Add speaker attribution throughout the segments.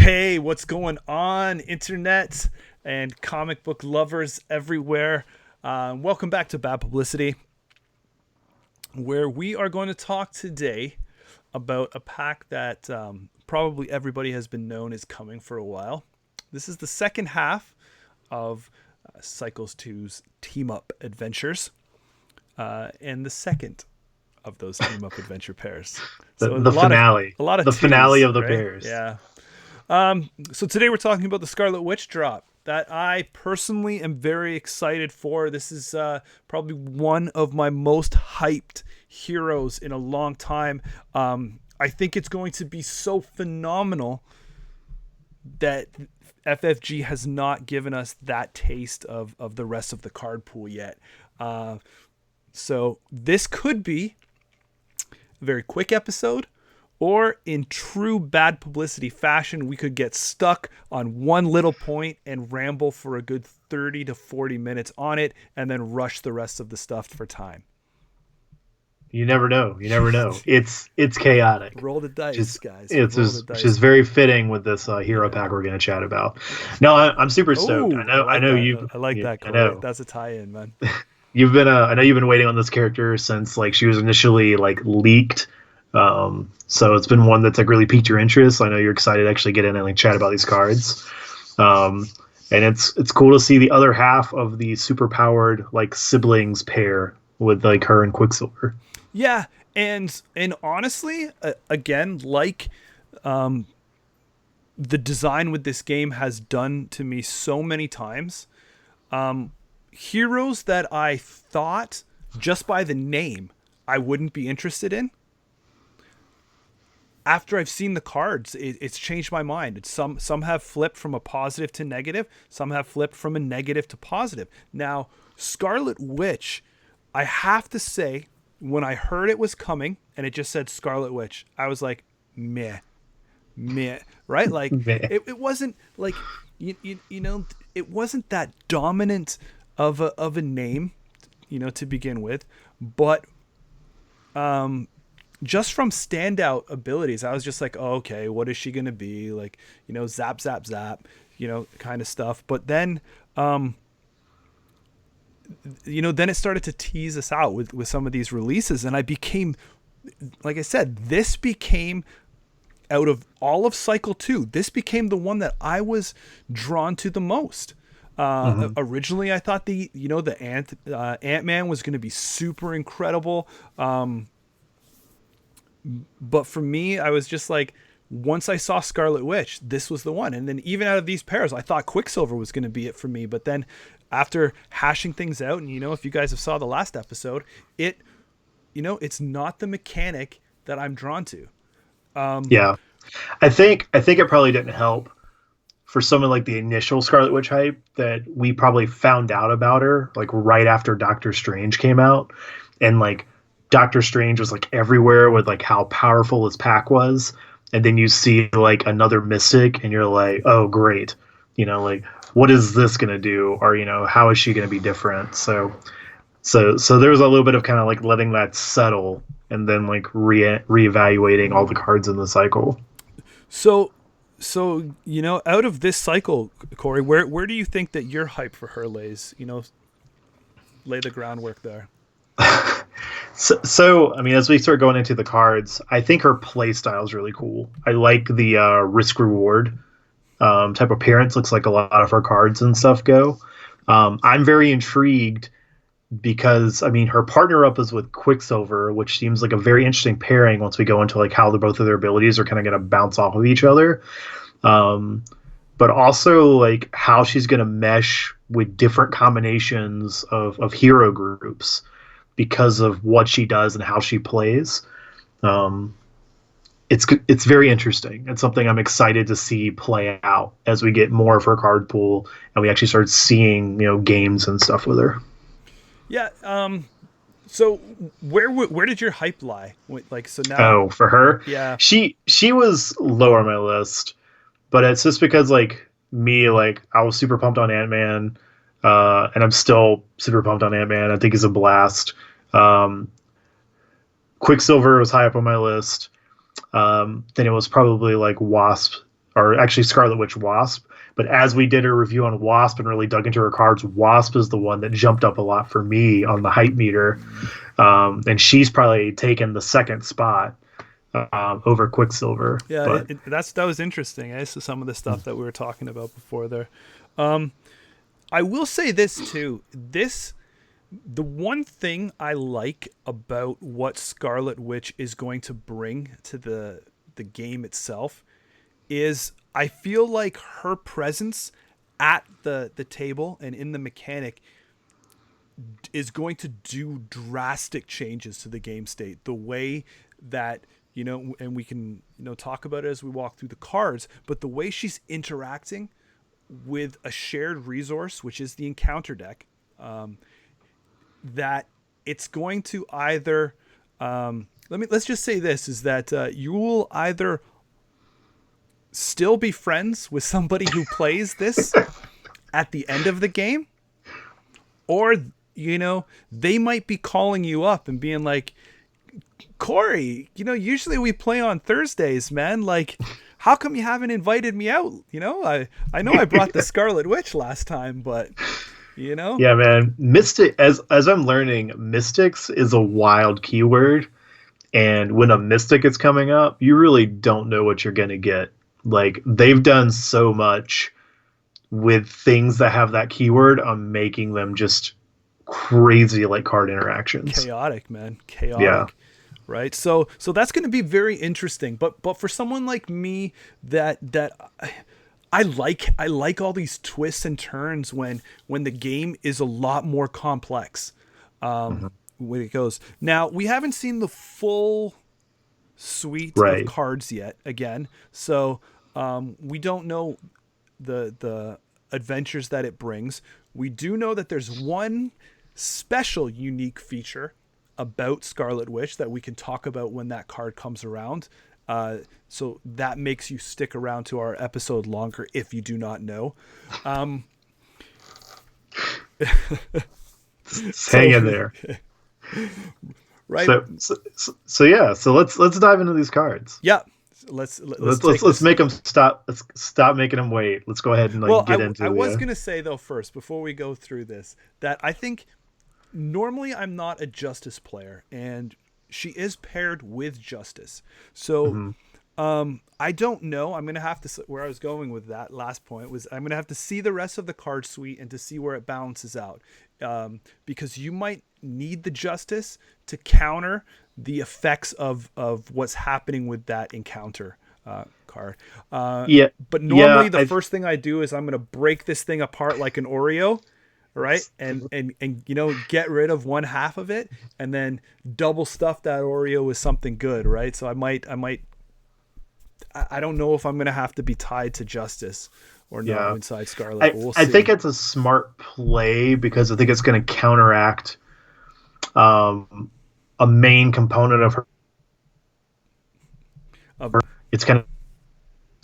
Speaker 1: Hey, what's going on, internet and comic book lovers everywhere? Welcome back to Bad Publicity, where we are going to talk today about a pack that probably everybody has been known is coming for a while. This is the second half of Cycles 2's Team Up Adventures, and the second of those Team Up Adventure pairs.
Speaker 2: The finale.
Speaker 1: A lot of
Speaker 2: the
Speaker 1: twos,
Speaker 2: finale of the
Speaker 1: right?
Speaker 2: pairs.
Speaker 1: Yeah. So today we're talking about the Scarlet Witch drop that I personally am very excited for. This is probably one of my most hyped heroes in a long time. I think it's going to be so phenomenal that FFG has not given us that taste of the rest of the card pool yet. So this could be a very quick episode, or in true Bad Publicity fashion, we could get stuck on one little point and ramble for a good 30 to 40 minutes on it and then rush the rest of the stuff for time.
Speaker 2: You never know. You never know. It's chaotic.
Speaker 1: Roll the dice, guys.
Speaker 2: Which is very fitting with this hero pack we're going to chat about. No, I'm super stoked. I know you.
Speaker 1: I like that.
Speaker 2: I know
Speaker 1: that's a tie-in, man.
Speaker 2: You've been. I know you've been waiting on this character since she was initially leaked. So it's been one that's really piqued your interest. I know you're excited to actually get in and chat about these cards. And it's cool to see the other half of the super powered siblings pair with her and Quicksilver.
Speaker 1: Yeah, and honestly, again, the design with this game has done to me so many times. Heroes that I thought just by the name I wouldn't be interested in, after I've seen the cards, it's changed my mind. Some have flipped from a positive to negative. Some have flipped from a negative to positive. Now, Scarlet Witch, I have to say, when I heard it was coming and it just said Scarlet Witch, I was like, meh, right? It wasn't it wasn't that dominant of a name, to begin with, but just from standout abilities, I was just like, oh, okay, what is she going to be? Zap, zap, zap, kind of stuff. But then, then it started to tease us out with some of these releases. And I became, like I said, this became, out of all of Cycle 2, this became the one that I was drawn to the most. Originally, I thought the Ant-Man was going to be super incredible. But for me, I was just like, once I saw Scarlet Witch, this was the one. And then even out of these pairs, I thought Quicksilver was going to be it for me. But then after hashing things out, and if you guys have saw the last episode, it's not the mechanic that I'm drawn to.
Speaker 2: Yeah, I think it probably didn't help for some of the initial Scarlet Witch hype that we probably found out about her right after Doctor Strange came out, and Doctor Strange was everywhere with how powerful his pack was, and then you see another Mystic and you're like, oh great, what is this gonna do, or how is she gonna be different? So there was a little bit of kind of letting that settle, and then reevaluating all the cards in the cycle.
Speaker 1: So out of this cycle, Corey, where do you think that your hype for her lays? Lay the groundwork there.
Speaker 2: So, I mean, as we start going into the cards, I think her play style is really cool. I like the risk-reward type appearance. Looks like a lot of her cards and stuff go. I'm very intrigued because, I mean, her partner up is with Quicksilver, which seems like a very interesting pairing once we go into how both of their abilities are kind of going to bounce off of each other. But also, how she's going to mesh with different combinations of hero groups, because of what she does and how she plays. It's very interesting. It's something I'm excited to see play out as we get more of her card pool and we actually start seeing games and stuff with her.
Speaker 1: Yeah. So where did your hype lie? So now.
Speaker 2: Oh, for her.
Speaker 1: Yeah.
Speaker 2: She was lower on my list, but it's just because I was super pumped on Ant-Man, and I'm still super pumped on Ant-Man. I think he's a blast. Quicksilver was high up on my list. Then it was probably Wasp or actually Scarlet Witch Wasp. But as we did a review on Wasp and really dug into her cards, Wasp is the one that jumped up a lot for me on the hype meter. And she's probably taken the second spot over Quicksilver.
Speaker 1: Yeah, that was interesting. Eh? So some of the stuff that we were talking about before there. I will say this too. The one thing I like about what Scarlet Witch is going to bring to the game itself is I feel like her presence at the table and in the mechanic is going to do drastic changes to the game state. The way that, and we can, talk about it as we walk through the cards, but the way she's interacting with a shared resource, which is the encounter deck, that it's going to either, let's just say this, is that you will either still be friends with somebody who plays this at the end of the game, or they might be calling you up and being like, Corey, usually we play on Thursdays, man, like how come you haven't invited me out? I know I brought the Scarlet Witch last time, but
Speaker 2: yeah, man, mystic, as I'm learning, mystics is a wild keyword, and when a mystic is coming up, you really don't know what you're gonna get. Like, they've done so much with things that have that keyword on making them just crazy, like card interactions.
Speaker 1: Chaotic, man. Chaotic. Yeah. Right. So that's going to be very interesting. But for someone like me that I like all these twists and turns when the game is a lot more complex. When it goes. Now, we haven't seen the full suite of cards yet again, so we don't know the adventures that it brings. We do know that there's one special unique feature about Scarlet Witch that we can talk about when that card comes around, so that makes you stick around to our episode longer if you do not know.
Speaker 2: Hang in there.
Speaker 1: Right.
Speaker 2: So yeah. So let's dive into these cards.
Speaker 1: Yeah. Let's
Speaker 2: make them stop. Let's stop making them wait. Let's go ahead and get into it.
Speaker 1: I was gonna say though first, before we go through this, that I think normally I'm not a Justice player, and she is paired with Justice. So I don't know. I'm gonna have to. Where I was going with that last point was I'm gonna have to see the rest of the card suite and to see where it balances out, because you might need the Justice to counter the effects of what's happening with that encounter card. But normally the first thing I do is I'm going to break this thing apart like an Oreo, right? And get rid of one half of it and then double stuff that Oreo with something good, right? So I don't know if I'm going to have to be tied to Justice or no inside Scarlet.
Speaker 2: I think it's a smart play because I think it's going to counteract a main component of her. It's kind of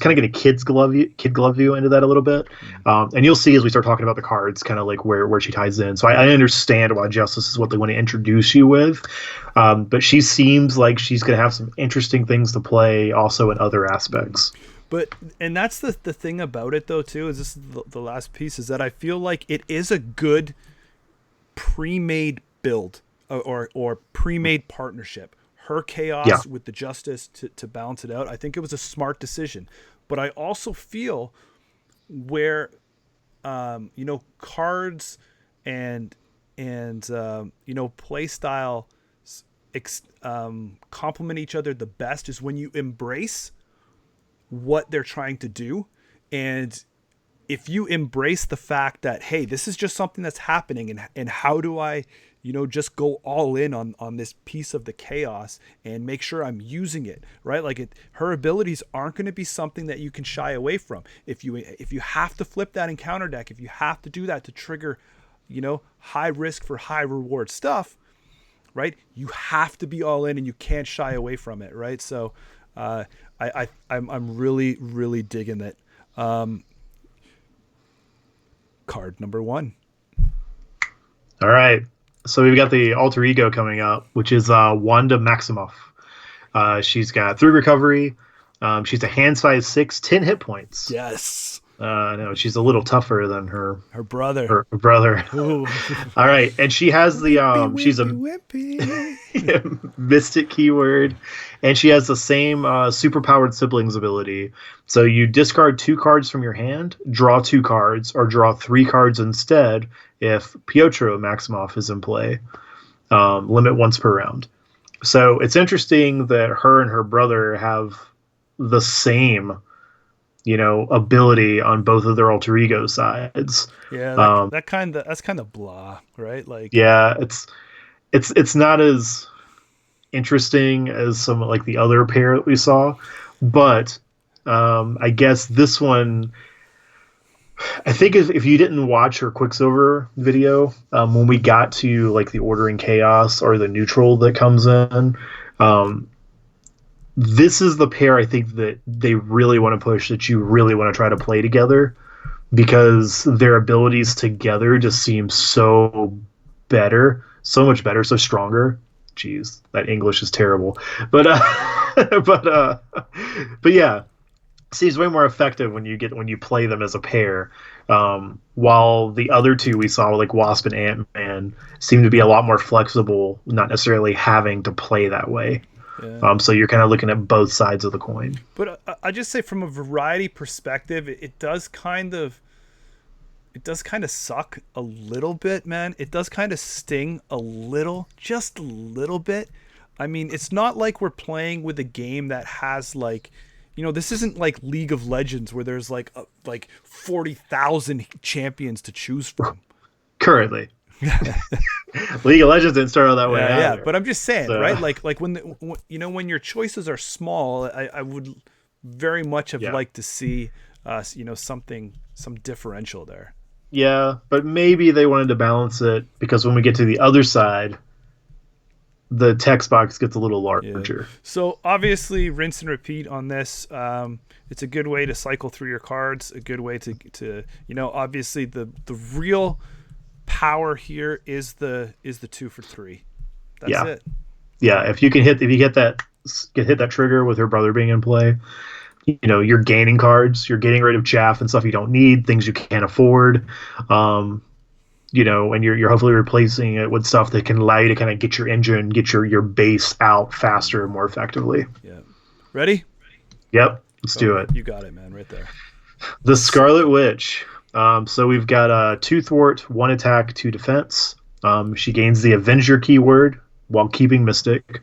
Speaker 2: get a kid glove view into that a little bit, and you'll see as we start talking about the cards, kind of like where she ties in. So I understand why Justice is what they want to introduce you with, but she seems like she's going to have some interesting things to play also in other aspects.
Speaker 1: And that's the thing about it though too, is this is the last piece, is that I feel like it is a good pre-made build or pre-made partnership. Her chaos with the Justice to balance it out. I think it was a smart decision, but I also feel where cards and play style complement each other the best is when you embrace what they're trying to do. And if you embrace the fact that, hey, this is just something that's happening, and how do I just go all in on this piece of the chaos and make sure I'm using it right. Like her abilities aren't going to be something that you can shy away from. If you have to flip that encounter deck, if you have to do that to trigger, high risk for high reward stuff, right? You have to be all in and you can't shy away from it. Right. So, I'm really, really digging it. Card number 1.
Speaker 2: All right. So we've got the alter ego coming up, which is Wanda Maximoff. She's got 3 recovery, She's a hand size 6, 10 hit points.
Speaker 1: Yes.
Speaker 2: No, she's a little tougher than her
Speaker 1: brother.
Speaker 2: Her brother.
Speaker 1: Ooh.
Speaker 2: All right, and she has the she's a
Speaker 1: wimpy.
Speaker 2: mystic keyword, and she has the same superpowered siblings ability. So you discard 2 cards from your hand, draw 2 cards, or draw 3 cards instead if Piotr Maximoff is in play. Limit once per round. So it's interesting that her and her brother have the same, ability on both of their alter ego sides.
Speaker 1: Yeah, that's kind of blah, right? Like,
Speaker 2: yeah, it's not as interesting as some like the other pair that we saw, but I guess this one, I think if you didn't watch her Quicksilver video, when we got to like the ordering chaos or the neutral that comes in, this is the pair I think that they really want to push, that you really want to try to play together, because their abilities together just seem so much better, so stronger. Jeez, that English is terrible, but but yeah, seems way more effective when you play them as a pair. While the other two we saw, like Wasp and Ant-Man, seem to be a lot more flexible, not necessarily having to play that way.
Speaker 1: yeah.
Speaker 2: So you're kind of looking at both sides of the coin.
Speaker 1: But I just say from a variety perspective, it does kind of suck a little bit, man. It does kind of sting a little, just a little bit. I mean, it's not like we're playing with a game that has like, this isn't like League of Legends where there's like 40,000 champions to choose from.
Speaker 2: Currently. League of Legends didn't start out that way.
Speaker 1: Yeah, but I'm just saying, right? Like when when your choices are small, I would very much have liked to see some differential there.
Speaker 2: Yeah, but maybe they wanted to balance it, because when we get to the other side, the text box gets a little larger.
Speaker 1: Yeah. So obviously, rinse and repeat on this. It's a good way to cycle through your cards. A good way to obviously the real power here is the 2 for 3. That's it.
Speaker 2: Yeah, if you get that trigger with her brother being in play, you're gaining cards, you're getting rid of chaff and stuff you don't need, things you can't afford, and you're hopefully replacing it with stuff that can allow you to kind of get your engine, get your base out faster and more effectively.
Speaker 1: Yeah. Ready?
Speaker 2: Yep. Let's do it.
Speaker 1: You got it, man, right there.
Speaker 2: The Scarlet Witch. So we've got 2 thwart, 1 attack, 2 defense. She gains the Avenger keyword while keeping Mystic.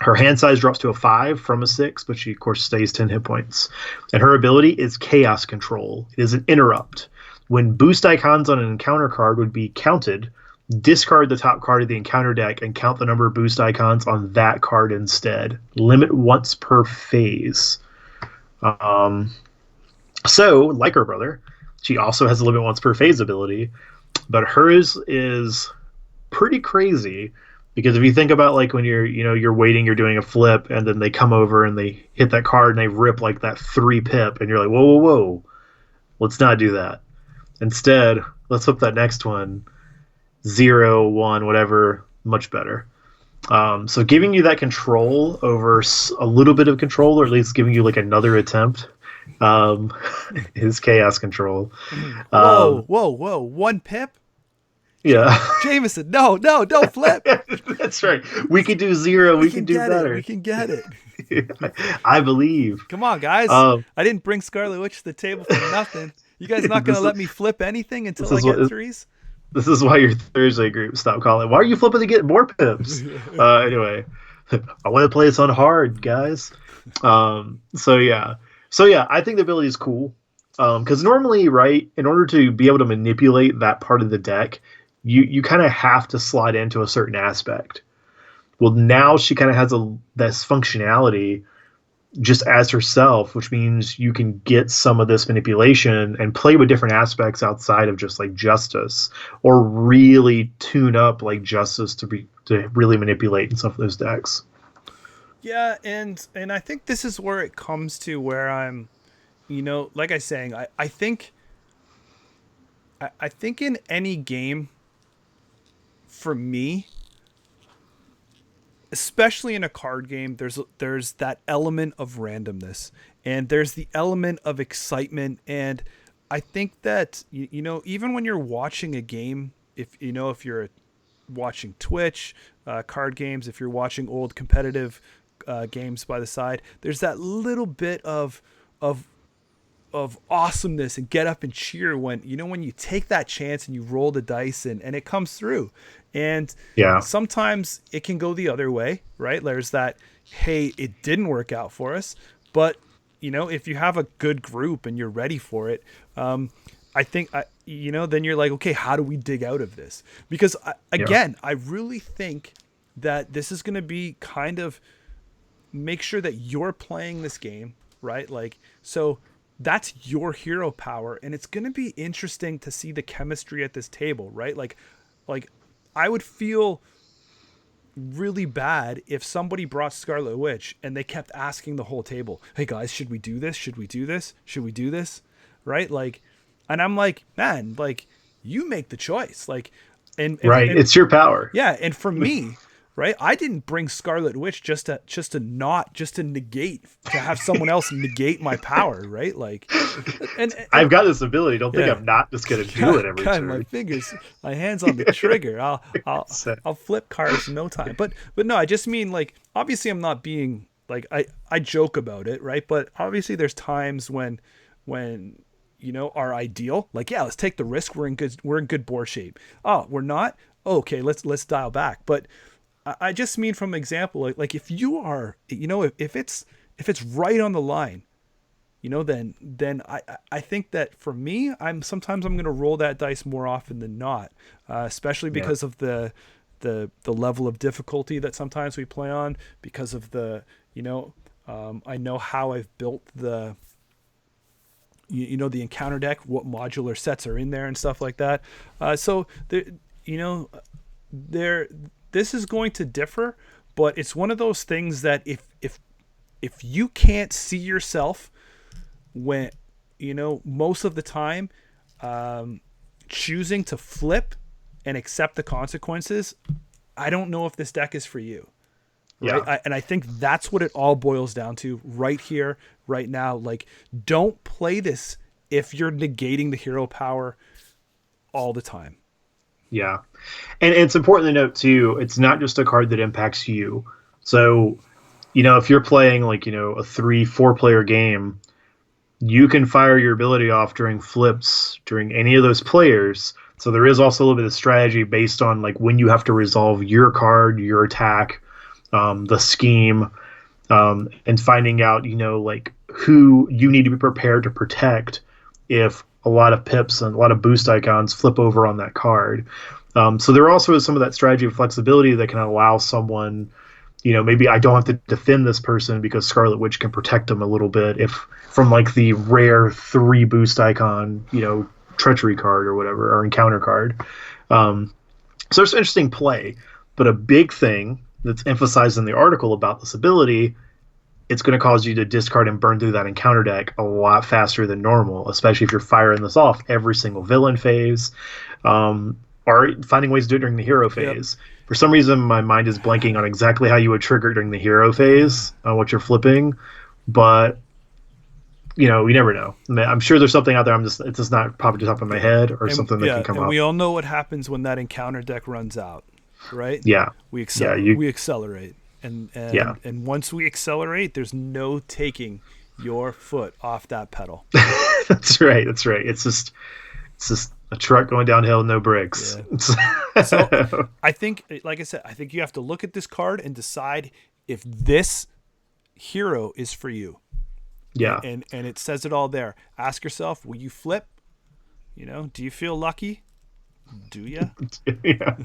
Speaker 2: Her hand size drops to a 5 from a 6, but she, of course, stays 10 hit points. And her ability is Chaos Control. It is an interrupt. When boost icons on an encounter card would be counted, discard the top card of the encounter deck and count the number of boost icons on that card instead. Limit once per phase. So, like her brother, she also has a limit once per phase ability, but hers is pretty crazy. Because if you think about like when you're waiting, you're doing a flip, and then they come over and they hit that card and they rip like that 3 pip, and you're like, whoa, let's not do that. Instead, let's flip that next one, 0, 1, whatever, much better. So giving you that control over a little bit of control, or at least giving you like another attempt, is Chaos Control.
Speaker 1: Whoa, 1 pip?
Speaker 2: Yeah.
Speaker 1: Jameson, no, don't flip.
Speaker 2: That's right. We can do 0. We can do better.
Speaker 1: We can get it.
Speaker 2: I believe.
Speaker 1: Come on, guys. I didn't bring Scarlet Witch to the table for nothing. You guys not going to let me flip anything until I get 3s?
Speaker 2: This is why your Thursday group stopped calling. Why are you flipping to get more pips? Anyway, I want to play this on hard, guys. So yeah, I think the ability is cool. Because normally, right, in order to be able to manipulate that part of the deck, you kind of have to slide into a certain aspect. Well, now she kind of has this functionality just as herself, which means you can get some of this manipulation and play with different aspects outside of just like Justice, or really tune up like Justice to really manipulate in some of those decks.
Speaker 1: Yeah, and I think this is where it comes to where I'm, like I was saying, I think in any game, for me, especially in a card game, there's that element of randomness, and there's the element of excitement. And I think that even when you're watching a game, if you're watching Twitch, card games, if you're watching old competitive games by the side, there's that little bit of awesomeness and get up and cheer when you take that chance and you roll the dice and it comes through. And sometimes it can go the other way, right? There's that, hey, it didn't work out for us, but if you have a good group and you're ready for it, I think then you're like, okay, how do we dig out of this? Because I really think that this is going to be kind of make sure that you're playing this game, right? Like, so that's your hero power, and it's going to be interesting to see the chemistry at this table, right? Like I would feel really bad if somebody brought Scarlet Witch and they kept asking the whole table, hey guys, should we do this? Should we do this? Should we do this? Right? Like, and I'm like, man, like, you make the choice. Like, and
Speaker 2: it's your power.
Speaker 1: Yeah. And for me, right, I didn't bring Scarlet Witch just to negate, to have someone else negate my power, right? Like, and
Speaker 2: I've got this ability. Don't think I'm not just gonna do it every turn.
Speaker 1: My hands on the trigger. I'll flip cards in no time. But no, I just mean, like, obviously I'm not being like, I joke about it, right? But obviously there's times when our ideal, like, yeah, let's take the risk. We're in good board shape. Oh, we're not? Okay, let's dial back. But I just mean from example, like if you are, if it's right on the line, then I think that for me, sometimes I'm going to roll that dice more often than not, especially because of the level of difficulty that sometimes we play on, because of the, I know how I've built the encounter deck, what modular sets are in there and stuff like that. So this is going to differ, but it's one of those things that if you can't see yourself when, most of the time, choosing to flip and accept the consequences, I don't know if this deck is for you. Right?
Speaker 2: Yeah.
Speaker 1: And I think that's what it all boils down to right here, right now. Like, don't play this if you're negating the hero power all the time.
Speaker 2: Yeah. And it's important to note too, it's not just a card that impacts you. So, if you're playing like, a 3-4 player game, you can fire your ability off during flips during any of those players. So there is also a little bit of strategy based on like when you have to resolve your card, your attack, the scheme, and finding out, like who you need to be prepared to protect if a lot of pips and a lot of boost icons flip over on that card. So there also is some of that strategy of flexibility that can allow someone, maybe I don't have to defend this person because Scarlet Witch can protect them a little bit if from like the rare 3 boost icon, treachery card or whatever, or encounter card. So there's interesting play, but a big thing that's emphasized in the article about this ability, it's going to cause you to discard and burn through that encounter deck a lot faster than normal, especially if you're firing this off every single villain phase, or finding ways to do it during the hero phase. Yep. For some reason, my mind is blanking on exactly how you would trigger it during the hero phase, what you're flipping, but you never know. I'm sure there's something out there. It's just not probably just up in my head or something that can come up.
Speaker 1: And we all know what happens when that encounter deck runs out, right?
Speaker 2: Yeah.
Speaker 1: We accelerate. And once we accelerate, there's no taking your foot off that pedal.
Speaker 2: That's right. It's just a truck going downhill, no brakes.
Speaker 1: Yeah. So I think, like I said, I think you have to look at this card and decide if this hero is for you.
Speaker 2: Yeah.
Speaker 1: And it says it all there. Ask yourself, will you flip? Do you feel lucky? Do you?
Speaker 2: Yeah.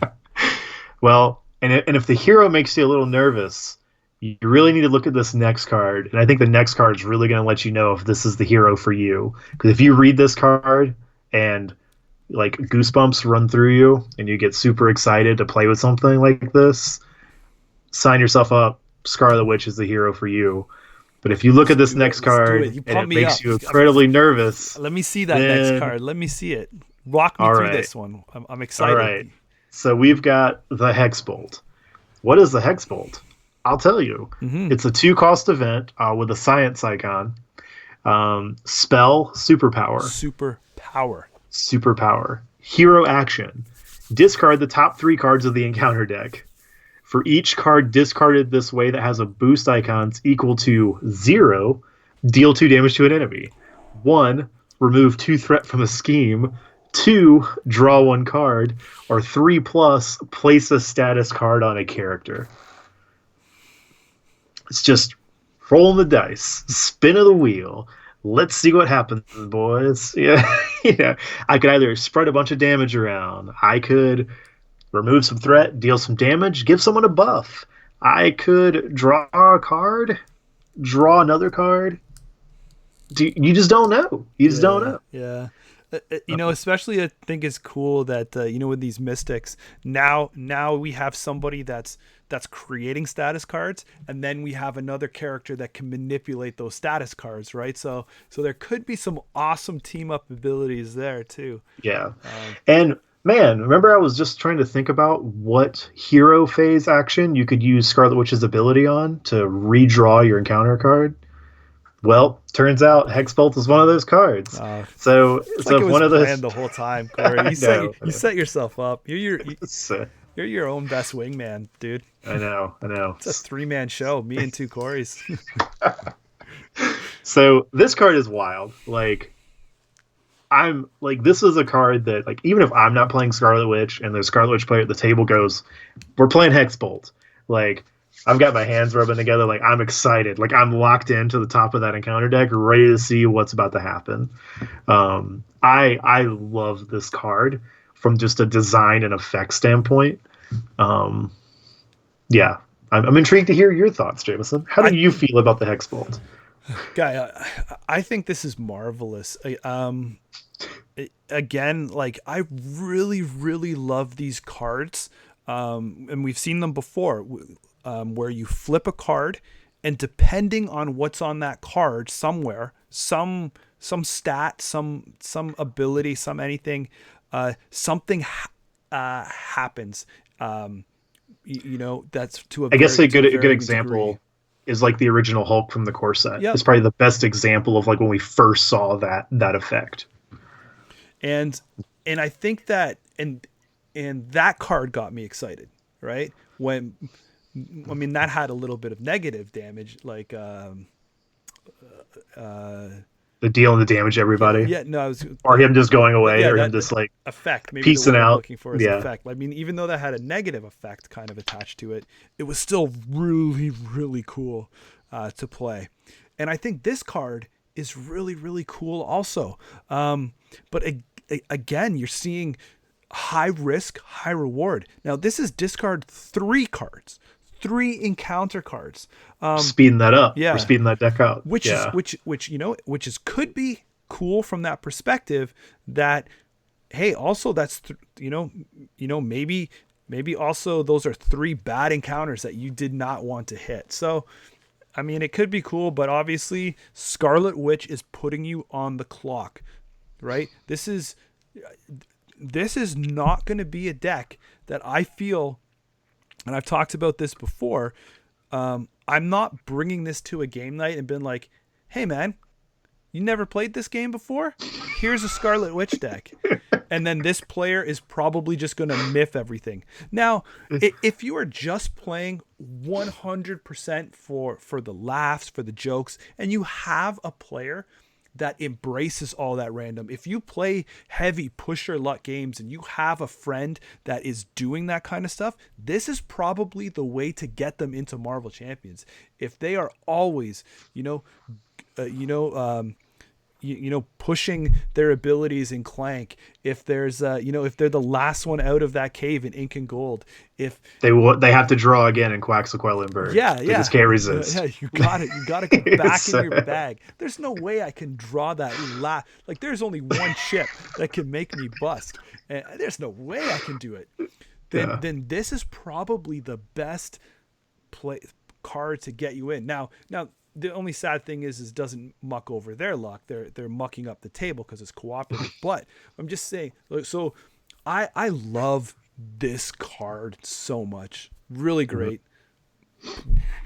Speaker 2: Well, and if the hero makes you a little nervous, you really need to look at this next card. And I think the next card is really going to let you know if this is the hero for you. Because if you read this card and like goosebumps run through you and you get super excited to play with something like this, sign yourself up. Scarlet Witch is the hero for you. But if you look at this next card and it makes you incredibly nervous,
Speaker 1: let me see that next card. Let me see it. Walk me through this one. I'm excited.
Speaker 2: All right. So we've got the Hex Bolt. What is the Hex Bolt? I'll tell you.
Speaker 1: Mm-hmm.
Speaker 2: It's a 2-cost event with a science icon. Spell, superpower.
Speaker 1: Super power.
Speaker 2: Superpower. Hero action. Discard the top 3 cards of the encounter deck. For each card discarded this way that has a boost icons equal to 0, deal 2 damage to an enemy. 1, remove 2 threat from a scheme. 2, draw 1 card. Or 3 plus, place a status card on a character. It's just rolling the dice, spin of the wheel. Let's see what happens, boys. Yeah, I could either spread a bunch of damage around. I could remove some threat, deal some damage, give someone a buff. I could draw a card, draw another card. You just don't know. You just don't know.
Speaker 1: Yeah. Especially I think it's cool that with these mystics now we have somebody that's creating status cards, and then we have another character that can manipulate those status cards, right? So there could be some awesome team up abilities there too.
Speaker 2: Yeah, and man, remember I was just trying to think about what hero phase action you could use Scarlet Witch's ability on to redraw your encounter card. Well, turns out Hexbolt is one of those cards. So
Speaker 1: it's like it was
Speaker 2: one of those
Speaker 1: planned the whole time, Corey. You set yourself up. You're your own best wingman, dude.
Speaker 2: I know.
Speaker 1: It's a 3-man show. Me and 2 Corys.
Speaker 2: So this card is wild. This is a card that even if I'm not playing Scarlet Witch and the Scarlet Witch player at the table goes, we're playing Hexbolt. I've got my hands rubbing together. I'm excited. I'm locked into the top of that encounter deck, ready to see what's about to happen. I love this card from just a design and effect standpoint. Yeah, I'm intrigued to hear your thoughts, Jameson. How do you feel about the Hexbolt?
Speaker 1: Guy, I think this is marvelous. Again, I really, really love these cards. And we've seen them before, where you flip a card, and depending on what's on that card somewhere, some stat, some ability, some anything, something happens. That's to a
Speaker 2: I guess a good example
Speaker 1: degree.
Speaker 2: Is the original Hulk from the core set.
Speaker 1: Yep.
Speaker 2: It's probably the best example of when we first saw that effect.
Speaker 1: And I think that and that card got me excited, right? That had a little bit of negative damage,
Speaker 2: The deal and the damage, everybody.
Speaker 1: Yeah, no,
Speaker 2: or him just going away, or him just
Speaker 1: effect. Maybe
Speaker 2: piecing
Speaker 1: the word I'm
Speaker 2: out.
Speaker 1: looking for is effect. Even though that had a negative effect kind of attached to it, it was still really, really cool to play. And I think this card is really, really cool also. But again, you're seeing high risk, high reward. Now this is discard 3 cards, 3 encounter cards.
Speaker 2: Speeding that up.
Speaker 1: Yeah.
Speaker 2: We're speeding that deck up.
Speaker 1: Which could be cool from that perspective that, hey, also that's, maybe also those are 3 bad encounters that you did not want to hit. So, it could be cool, but obviously Scarlet Witch is putting you on the clock, right? This is not going to be a deck that I feel, and I've talked about this before, I'm not bringing this to a game night and been like, hey man, you never played this game before? Here's a Scarlet Witch deck. And then this player is probably just going to miff everything. Now, if you are just playing 100% for the laughs, for the jokes, and you have a player that embraces all that random. If you play heavy push your luck games and you have a friend that is doing that kind of stuff, this is probably the way to get them into Marvel Champions. If they are always, pushing their abilities in Clank, if there's if they're the last one out of that cave in Ink and Gold, if
Speaker 2: they have to draw again in Quaxaquelenberg, because can't resist.
Speaker 1: Yeah, you got to get back in your bag. There's no way I can draw that there's only one chip that can make me bust, and there's no way I can do it. Then this is probably the best card to get you in. Now the only sad thing is doesn't muck over their luck. They're mucking up the table because it's cooperative. But I'm just saying. So I love this card so much. Really great.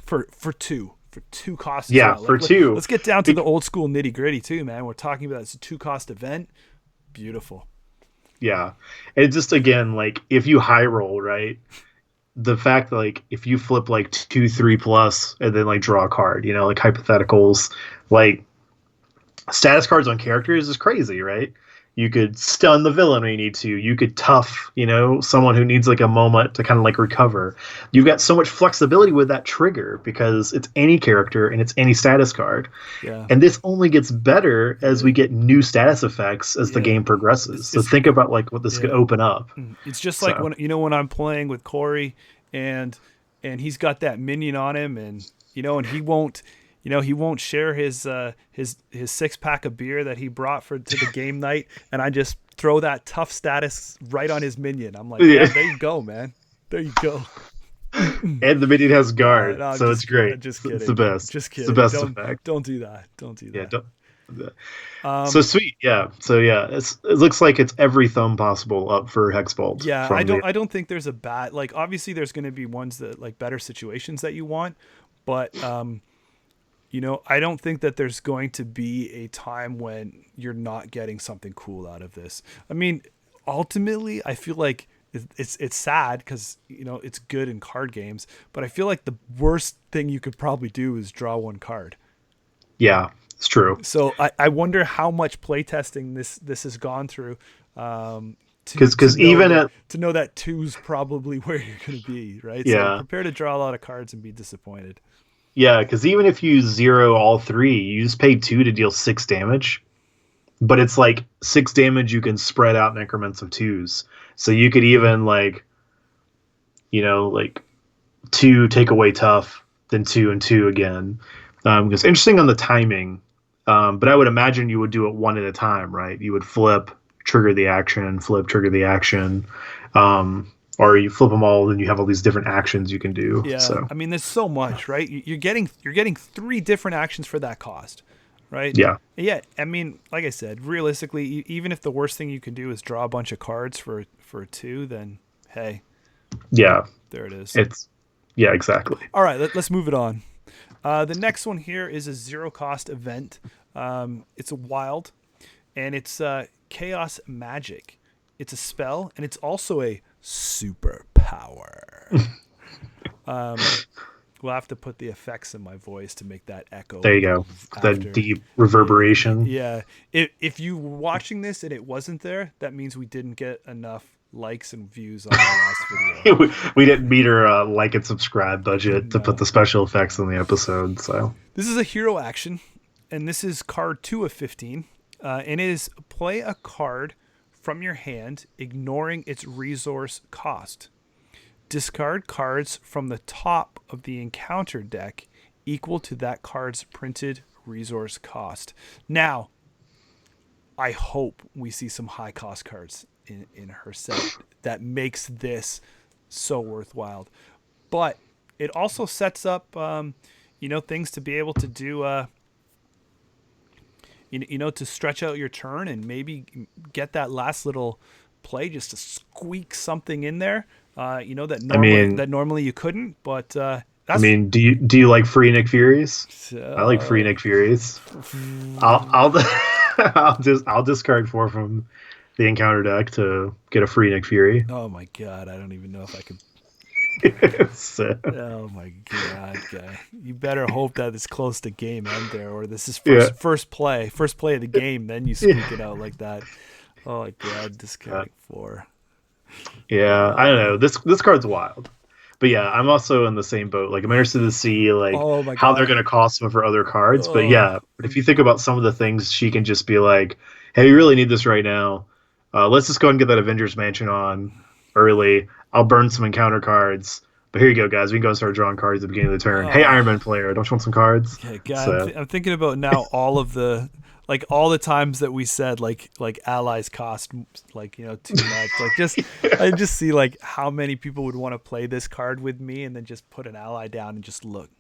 Speaker 1: for two costs.
Speaker 2: Yeah,
Speaker 1: as well.
Speaker 2: for two.
Speaker 1: Let's get down to the old school nitty gritty too, man. We're talking about it's a 2 cost event. Beautiful.
Speaker 2: Yeah. It's just, again, like, if you high roll, right? The fact that, like, if you flip like 2, 3 plus and then like draw a card, like hypotheticals, like status cards on characters is crazy, right? You could stun the villain when you need to. You could tough, someone who needs like a moment to kind of like recover. You've got so much flexibility with that trigger because it's any character and it's any status card.
Speaker 1: Yeah.
Speaker 2: And this only gets better as we get new status effects as the game progresses. So think about like what this could open up.
Speaker 1: It's just like when I'm playing with Corey and he's got that minion on him and he won't share his 6-pack of beer that he brought to the game night, and I just throw that tough status right on his minion. I'm like, yeah, there you go, man. There you go.
Speaker 2: And the minion has guard, so it's great.
Speaker 1: Just kidding.
Speaker 2: It's the best.
Speaker 1: Just kidding.
Speaker 2: It's the best effect.
Speaker 1: Don't do that. Don't do that.
Speaker 2: Yeah, so sweet. Yeah. So yeah, it looks like it's every thumb possible up for Hexbolt.
Speaker 1: Yeah, I don't think there's a bad, like, obviously there's going to be ones that like better situations that you want, but I don't think that there's going to be a time when you're not getting something cool out of this. I mean, ultimately, I feel like it's sad because, it's good in card games, but I feel like the worst thing you could probably do is draw one card.
Speaker 2: Yeah, it's true.
Speaker 1: So I wonder how much playtesting this has gone through.
Speaker 2: Because even
Speaker 1: to know that 2's probably where you're going to be, right?
Speaker 2: Yeah.
Speaker 1: So prepare to draw a lot of cards and be disappointed.
Speaker 2: Yeah, because even if you zero all 3, you just pay 2 to deal 6 damage. But it's like 6 damage you can spread out in increments of 2s. So you could even like 2 take away tough, then 2 and 2 again. Because interesting on the timing. But I would imagine you would do it one at a time, right? You would flip, trigger the action, flip, trigger the action. Or you flip them all, and you have all these different actions you can do.
Speaker 1: Yeah,
Speaker 2: so.
Speaker 1: I mean, there's so much, right? You're getting 3 different actions for that cost, right?
Speaker 2: Yeah.
Speaker 1: Yeah, I mean, like I said, realistically, even if the worst thing you can do is draw a bunch of cards for a 2, then hey.
Speaker 2: Yeah.
Speaker 1: There it is.
Speaker 2: Yeah, exactly.
Speaker 1: All right, let's move it on. The next one here is a 0-cost event. It's a wild, and it's Chaos Magic. It's a spell, and it's also a superpower. We'll have to put the effects in my voice to make that echo.
Speaker 2: There you go. That deep reverberation.
Speaker 1: Yeah. If you were watching this and it wasn't there, that means we didn't get enough likes and views on our last video.
Speaker 2: we didn't meet our like and subscribe budget to put the special effects in the episode. So
Speaker 1: this is a hero action, and this is card 2 of 15. And it is play a card from your hand, ignoring its resource cost. Discard cards from the top of the encounter deck equal to that card's printed resource cost. Now, I hope we see some high cost cards in her set that makes this so worthwhile. But it also sets up, things to be able to do, to stretch out your turn and maybe get that last little play just to squeak something in there. That normally you couldn't, but that's...
Speaker 2: do you like free Nick Furies? I like free Nick Furies. I'll discard 4 from the encounter deck to get a free Nick Fury.
Speaker 1: Oh my god, I don't even know if I could. Oh my god, guy! You better hope that it's close to game end there, or this is first play of the game. Then you squeak it out like that. Oh my god, discarding 4.
Speaker 2: Yeah, I don't know. This card's wild, but yeah, I'm also in the same boat. Like, I'm interested to see how they're gonna cost some of her other cards. But yeah, if you think about some of the things, she can just be like, "Hey, we really need this right now. Let's just go and get that Avengers Mansion on early. I'll burn some encounter cards. But here you go, guys. We can go and start drawing cards at the beginning of the turn. Hey, Iron Man player, don't you want some cards?"
Speaker 1: Yeah, God, I'm thinking about now all the times that we said like allies cost too much. I just see how many people would want to play this card with me, and then just put an ally down and just look.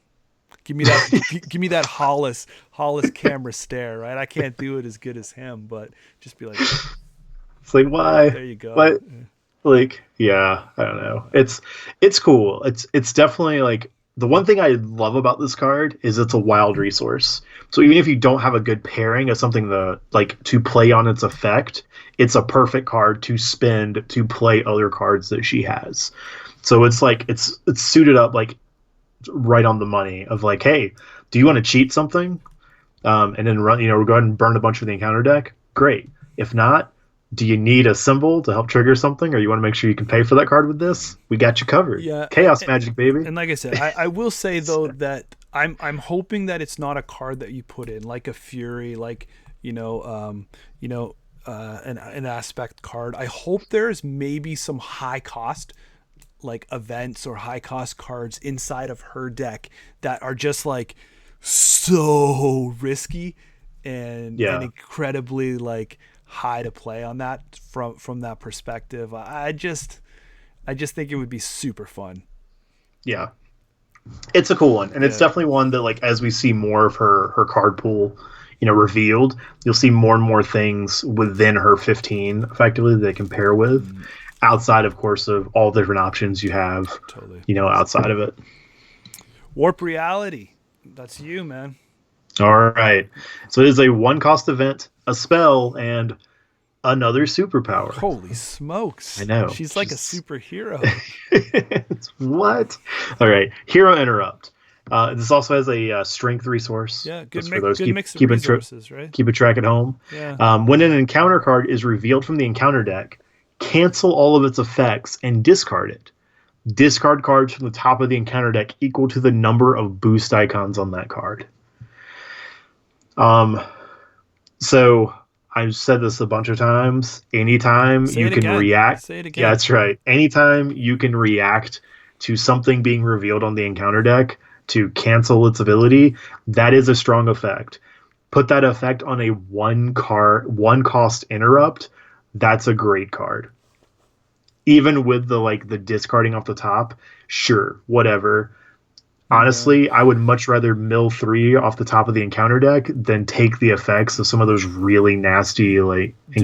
Speaker 1: Give me that give me that Hollis camera stare, right? I can't do it as good as him, but just be like,
Speaker 2: it's like, why?
Speaker 1: There you go.
Speaker 2: What? I don't know. It's cool. It's definitely the one thing I love about this card is it's a wild resource. So even if you don't have a good pairing of something to play on its effect, it's a perfect card to spend to play other cards that she has. So it's like it's suited up like right on the money of like, hey, do you want to cheat something? And then run, go ahead and burn a bunch of the encounter deck. Great. If not, do you need a symbol to help trigger something, or you want to make sure you can pay for that card with this? We got you covered.
Speaker 1: Yeah,
Speaker 2: Chaos magic, baby.
Speaker 1: And like I said, I will say though that I'm hoping that it's not a card that you put in like a Fury, like an aspect card. I hope there's maybe some high cost like events or high cost cards inside of her deck that are just like so risky and incredibly like high to play on that from that perspective. I just think it would be super fun.
Speaker 2: Yeah, it's a cool one, and it's definitely one that like as we see more of her card pool revealed, you'll see more and more things within her 15 effectively that they can pair with, outside of course of all the different options you have outside of it.
Speaker 1: Warp Reality, that's you, man.
Speaker 2: All right. So it is a 1 cost event, a spell, and another superpower.
Speaker 1: Holy smokes.
Speaker 2: I know.
Speaker 1: She's like a superhero.
Speaker 2: What? All right. Hero Interrupt. This also has a strength resource.
Speaker 1: Yeah, good mix of
Speaker 2: keep
Speaker 1: resources, right?
Speaker 2: Keep a track at home.
Speaker 1: Yeah.
Speaker 2: When an encounter card is revealed from the encounter deck, cancel all of its effects and discard it. Discard cards from the top of the encounter deck equal to the number of boost icons on that card. So I've said this a bunch of times. Anytime you can react.
Speaker 1: Say it again.
Speaker 2: Yeah, that's right. Anytime you can react to something being revealed on the encounter deck to cancel its ability, that is a strong effect. Put that effect on a 1 cost interrupt. That's a great card. Even with the discarding off the top, sure, whatever. Honestly, I would much rather mill 3 off the top of the encounter deck than take the effects of some of those really nasty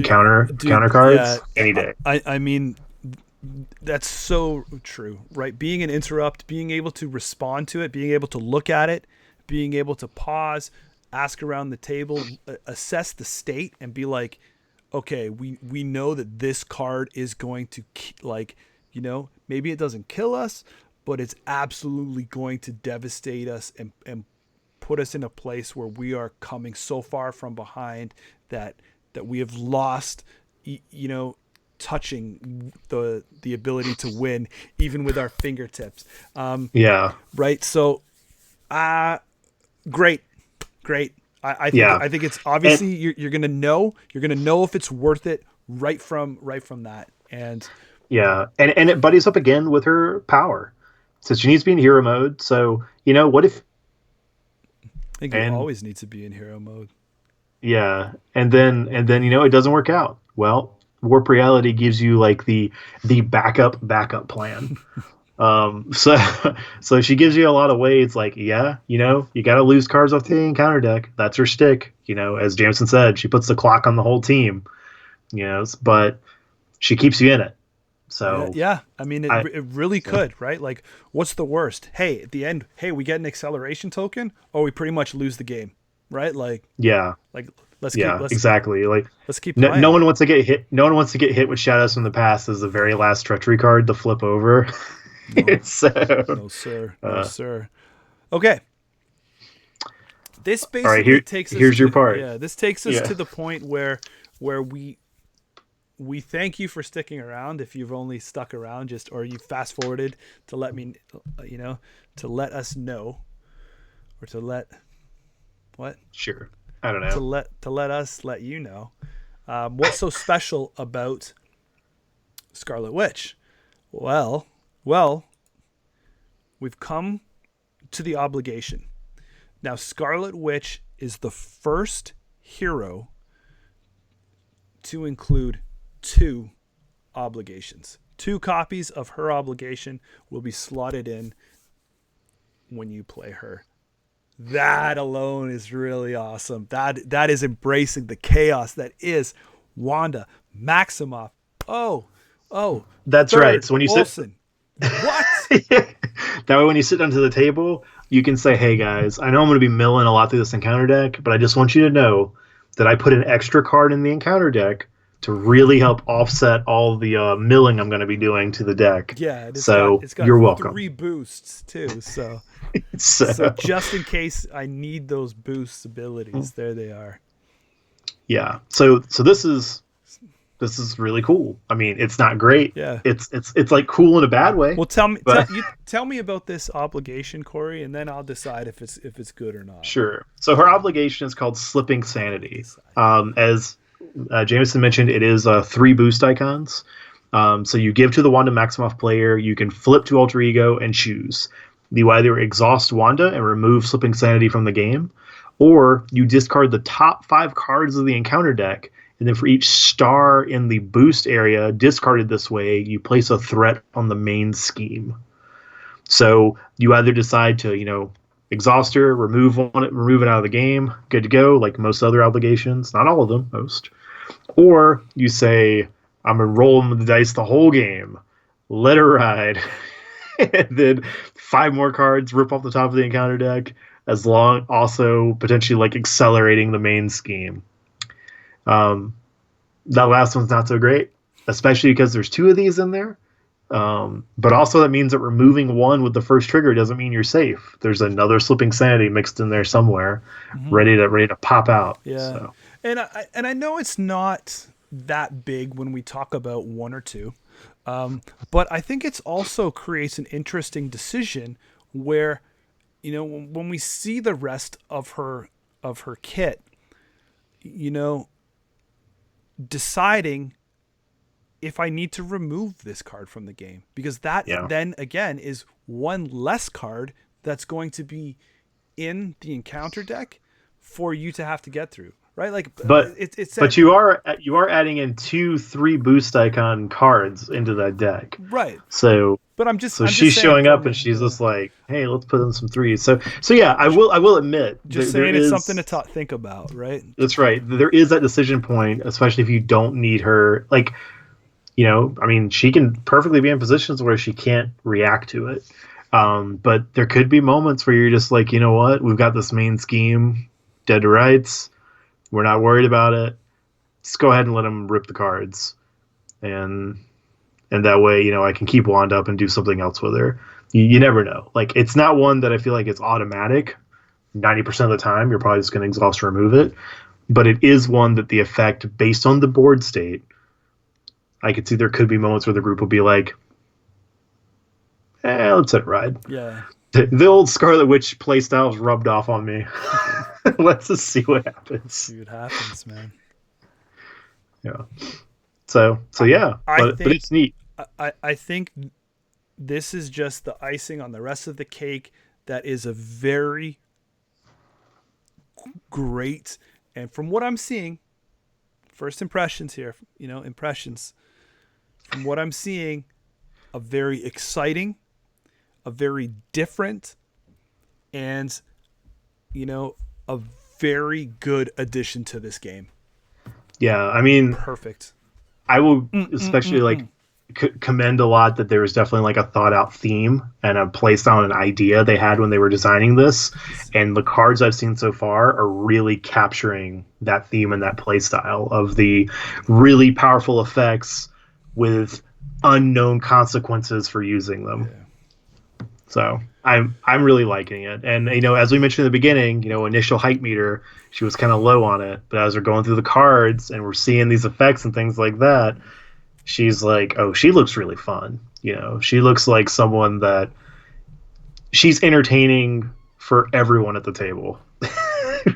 Speaker 2: counter cards any day.
Speaker 1: I mean, that's so true, right? Being an interrupt, being able to respond to it, being able to look at it, being able to pause, ask around the table, assess the state, and be like, okay, we know that this card is going to maybe it doesn't kill us, but it's absolutely going to devastate us and put us in a place where we are coming so far from behind that we have lost, touching the ability to win even with our fingertips. Right. So, great. I think it's obviously you're gonna know if it's worth it right from that. And and it
Speaker 2: buddies up again with her power. So she needs to be in hero mode. So, what if...
Speaker 1: I think it always needs to be in hero mode.
Speaker 2: Yeah. And then it doesn't work out. Well, Warp Reality gives you like the backup plan. So she gives you a lot of ways like, you got to lose cards off the encounter deck. That's her stick. As Jameson said, she puts the clock on the whole team, but she keeps you in it. So
Speaker 1: yeah, I mean, it really could, right? Like, what's the worst? Hey, at the end, we get an acceleration token, or we pretty much lose the game, right? Like, let's keep playing.
Speaker 2: No one wants to get hit. No one wants to get hit with Shadows from the Past as the very last treachery card to flip over.
Speaker 1: No, sir. Okay. This basically takes us.
Speaker 2: Here's your part.
Speaker 1: Yeah, this takes us to the point where we thank you for sticking around. If you've only stuck around, or you fast forwarded to let me, to let us know, or to let what?
Speaker 2: Sure, I don't know.
Speaker 1: To let us let you know, what's so special about Scarlet Witch? Well, we've come to the obligation. Now, Scarlet Witch is the first hero to include 2 obligations. 2 copies of her obligation will be slotted in when you play her. That alone is really awesome. That is embracing the chaos that is Wanda Maximoff. Oh,
Speaker 2: that's right. So when you
Speaker 1: Olsen. What?
Speaker 2: That way, when you sit down to the table, you can say, "Hey guys, I know I'm going to be milling a lot through this encounter deck, but I just want you to know that I put an extra card in the encounter deck to really help offset all the milling I'm going to be doing to the deck.
Speaker 1: Yeah,
Speaker 2: So
Speaker 1: it's got
Speaker 2: you're welcome."
Speaker 1: 3 boosts too. So
Speaker 2: So,
Speaker 1: so just in case I need those boost abilities, there they are.
Speaker 2: yeah. So this is really cool. I mean, it's not great.
Speaker 1: Yeah.
Speaker 2: It's like cool in a bad way.
Speaker 1: Well, tell me
Speaker 2: but
Speaker 1: tell me about this obligation, Corey, and then I'll decide if it's good or not.
Speaker 2: sure. So her obligation is called Slipping Sanity. As Jameson mentioned, it is 3 boost icons. So you give to the Wanda Maximoff player. You can flip to Alter Ego and choose. You either exhaust Wanda and remove Slipping Sanity from the game, or you discard the top 5 cards of the encounter deck, and then for each star in the boost area discarded this way, you place a threat on the main scheme. So you either decide to, exhaust her, remove it out of the game, good to go, like most other obligations, not all of them, most. Or you say, I'm gonna roll the dice the whole game, let her ride, and then 5 more cards rip off the top of the encounter deck, as long also potentially like accelerating the main scheme. That last one's not so great, especially because there's 2 of these in there. But also that means that removing one with the first trigger doesn't mean you're safe. There's another Slipping Sanity mixed in there somewhere, ready to pop out.
Speaker 1: Yeah,
Speaker 2: So.
Speaker 1: and I know it's not that big when we talk about 1 or 2, but I think it's also creates an interesting decision where, when we see the rest of her kit, deciding if I need to remove this card from the game, because that then again is 1 less card that's going to be in the encounter deck for you to have to get through, right? Like,
Speaker 2: but you are adding in 2 3 boost icon cards into that deck,
Speaker 1: right?
Speaker 2: So,
Speaker 1: but I'm
Speaker 2: she's
Speaker 1: just
Speaker 2: showing up and she's just like, hey, let's put in some 3s. So yeah, I will admit,
Speaker 1: just saying it's something to think about, right?
Speaker 2: That's right. There is that decision point, especially if you don't need her. Like, I mean, she can perfectly be in positions where she can't react to it. But there could be moments where you're just like, you know what? We've got this main scheme dead to rights. We're not worried about it. Just go ahead and let them rip the cards. And that way, I can keep Wanda up and do something else with her. You never know. Like, it's not one that I feel like it's automatic. 90% of the time, you're probably just going to exhaust or remove it. But it is one that the effect, based on the board state, I could see there could be moments where the group will be like, let's let it ride.
Speaker 1: Yeah.
Speaker 2: The old Scarlet Witch playstyle is rubbed off on me. Let's just see what happens.
Speaker 1: See what happens, man.
Speaker 2: Yeah. So yeah, but it's neat.
Speaker 1: I think this is just the icing on the rest of the cake. That is a very great, and from what I'm seeing, first impressions here, impressions. From what I'm seeing, a very exciting, a very different, and a very good addition to this game.
Speaker 2: Yeah, I mean,
Speaker 1: perfect.
Speaker 2: I will especially commend a lot that there was definitely like a thought out theme and a play style and an idea they had when they were designing this, and the cards I've seen so far are really capturing that theme and that play style of the really powerful effects with unknown consequences for using them. Yeah. So I'm really liking it. And as we mentioned in the beginning, initial hype meter, she was kind of low on it, but as we're going through the cards and we're seeing these effects and things like that, she's like, oh, she looks really fun. She looks like someone that she's entertaining for everyone at the table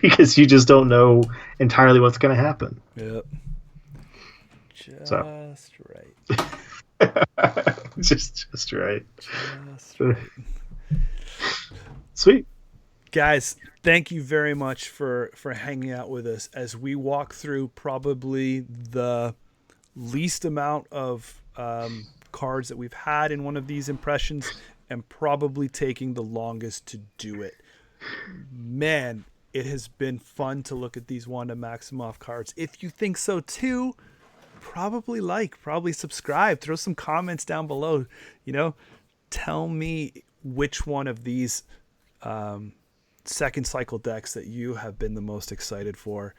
Speaker 2: because you just don't know entirely what's going to happen.
Speaker 1: Yep. Just right.
Speaker 2: just right.
Speaker 1: Just right.
Speaker 2: Sweet.
Speaker 1: Guys, thank you very much for hanging out with us as we walk through probably the least amount of cards that we've had in one of these impressions, and probably taking the longest to do it. Man, it has been fun to look at these Wanda Maximoff cards. If you think so too, probably subscribe, throw some comments down below. tell me which one of these second cycle decks that you have been the most excited for.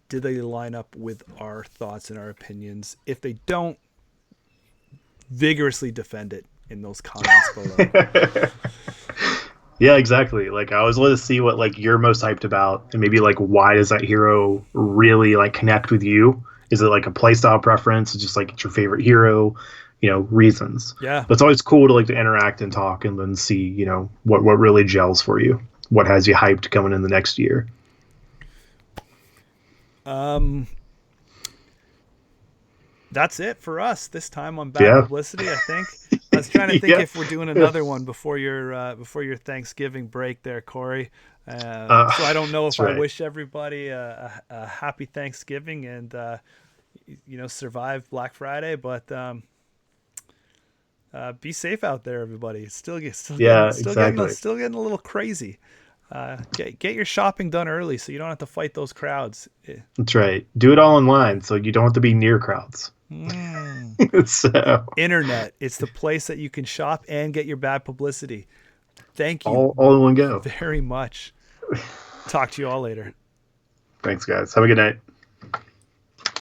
Speaker 1: Did they line up with our thoughts and our opinions? If they don't, vigorously defend it in those comments below.
Speaker 2: Yeah, exactly. Like, I always want to see what like you're most hyped about, and maybe like why does that hero really like connect with you? Is it like a playstyle preference? It's just like it's your favorite hero, reasons.
Speaker 1: Yeah.
Speaker 2: But it's always cool to like to interact and talk and then see, what really gels for you. What has you hyped coming in the next year?
Speaker 1: That's it for us this time on Bad Publicity, I think. I was trying to think if we're doing another one before your Thanksgiving break there, Corey. So I don't know if I wish everybody a happy Thanksgiving and survive Black Friday, but be safe out there, everybody. It's still getting a little crazy. Get your shopping done early so you don't have to fight those crowds.
Speaker 2: That's right. Do it all online so you don't have to be near crowds. So
Speaker 1: Internet, it's the place that you can shop and get your bad publicity. Thank you
Speaker 2: all in one go
Speaker 1: very much. Talk to you all later.
Speaker 2: Thanks, guys. Have a good night.